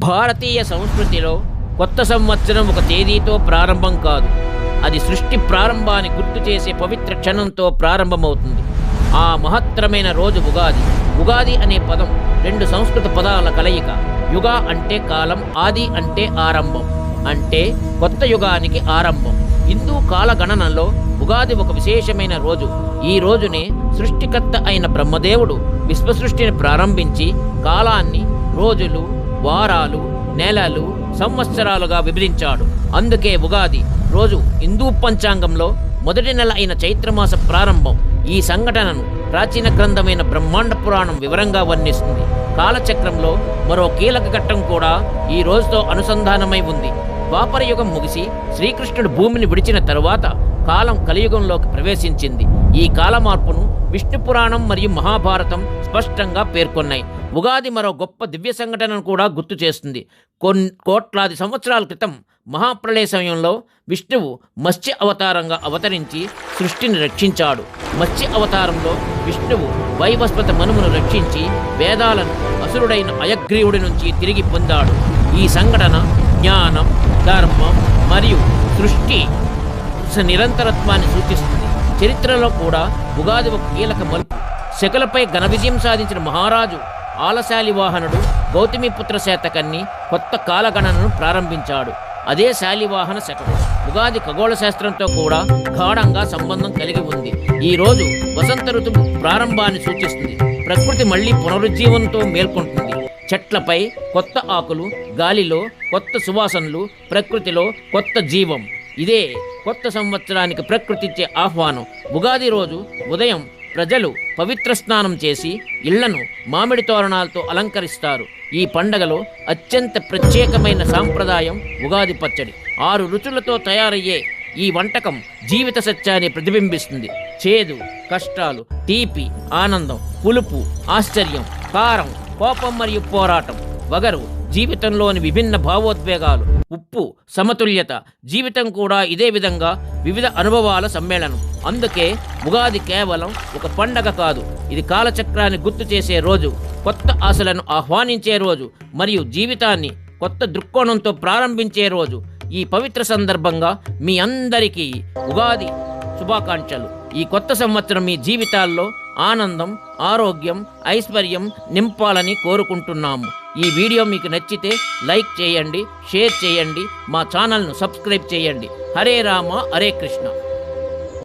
భారతీయ సంస్కృతిలో కొత్త సంవత్సరం ఒక తేదీతో ప్రారంభం కాదు. అది సృష్టి ప్రారంభాన్ని గుర్తు చేసే పవిత్ర క్షణంతో ప్రారంభమవుతుంది. ఆ మహత్తరమైన రోజు ఉగాది. ఉగాది అనే పదం రెండు సంస్కృత పదాల కలయిక. యుగ అంటే కాలం, ఆది అంటే ఆరంభం, అంటే కొత్త యుగానికి ఆరంభం. హిందూ కాలగణనలో ఉగాది ఒక విశేషమైన రోజు. ఈ రోజునే సృష్టికర్త అయిన బ్రహ్మదేవుడు విశ్వసృష్టిని ప్రారంభించి కాలాన్ని రోజులు, వారాలు, నెలలు, సంవత్సరాలుగా విభజించాడు. అందుకే ఉగాది రోజు హిందూ పంచాంగంలో మొదటి నెల అయిన చైత్రమాస ప్రారంభం. ఈ సంఘటనను ప్రాచీన గ్రంథమైన బ్రహ్మాండ పురాణం వివరంగా వర్ణిస్తుంది. కాలచక్రంలో మరో కీలక ఘట్టం కూడా ఈ రోజుతో అనుసంధానమై ఉంది. ద్వాపరయుగం ముగిసి శ్రీకృష్ణుడు భూమిని విడిచిన తరువాత కాలం కలియుగంలోకి ప్రవేశించింది. ఈ కాల మార్పును విష్ణు పురాణం మరియు మహాభారతం స్పష్టంగా పేర్కొన్నాయి. ఉగాది మరో గొప్ప దివ్య సంఘటనను కూడా గుర్తు చేస్తుంది. కోట్లాది సంవత్సరాల క్రితం మహాప్రళయ సమయంలో విష్ణువు మత్స్య అవతారంగా అవతరించి సృష్టిని రక్షించాడు. మత్స్య అవతారంలో విష్ణువు వైవస్వత మనుమును రక్షించి వేదాలను అసురుడైన అయగ్రీవుడి నుంచి తిరిగి పొందాడు. ఈ సంఘటన జ్ఞానం, ధర్మం మరియు సృష్టి నిరంతరత్వాన్ని సూచిస్తుంది. చరిత్రలో కూడా ఉగాది ఒక కీలక మలుపు. శకులపై ఘన విజయం సాధించిన మహారాజు ఆలశాలివాహనుడు గౌతమిపుత్ర శాతకర్ణి కొత్త కాలగణనను ప్రారంభించాడు. అదే శాలివాహన శకం. ఉగాది ఖగోళ శాస్త్రంతో కూడా గాఢంగా సంబంధం కలిగి ఉంది. ఈ రోజు వసంత ఋతువు ప్రారంభాన్ని సూచిస్తుంది. ప్రకృతి మళ్లీ పునరుజ్జీవంతో మేల్కొంటుంది. చెట్లపై కొత్త ఆకులు, గాలిలో కొత్త సువాసనలు, ప్రకృతిలో కొత్త జీవం. ఇదే కొత్త సంవత్సరానికి ప్రకృతి ఇచ్చే ఆహ్వానం. ఉగాది రోజు ఉదయం ప్రజలు పవిత్ర స్నానం చేసి ఇళ్లను మామిడి తోరణాలతో అలంకరిస్తారు. ఈ పండగలో అత్యంత ప్రత్యేకమైన సాంప్రదాయం ఉగాది పచ్చడి. 6 రుచులతో తయారయ్యే ఈ వంటకం జీవిత సత్యాన్ని ప్రతిబింబిస్తుంది. చేదు, కష్టాలు, తీపి, ఆనందం, పులుపు, ఆశ్చర్యం, కారం, కోపం మరియు పోరాటం, వగరు, జీవితంలోని విభిన్న భావోద్వేగాలు, ఉప్పు, సమతుల్యత. జీవితం కూడా ఇదే విధంగా వివిధ అనుభవాల సమ్మేళనం. అందుకే ఉగాది కేవలం ఒక పండగ కాదు, ఇది కాలచక్రాన్ని గుర్తు చేసే రోజు, కొత్త ఆశలను ఆహ్వానించే రోజు మరియు జీవితాన్ని కొత్త దృక్కోణంతో ప్రారంభించే రోజు. ఈ పవిత్ర సందర్భంగా మీ అందరికీ ఉగాది శుభాకాంక్షలు. ఈ కొత్త సంవత్సరం మీ జీవితాల్లో ఆనందం, ఆరోగ్యం, ఐశ్వర్యం నింపాలని కోరుకుంటున్నాము. ఈ వీడియో మీకు నచ్చితే లైక్ చేయండి, షేర్ చేయండి, మా ఛానల్ను సబ్స్క్రైబ్ చేయండి. హరే రామ, హరే కృష్ణ.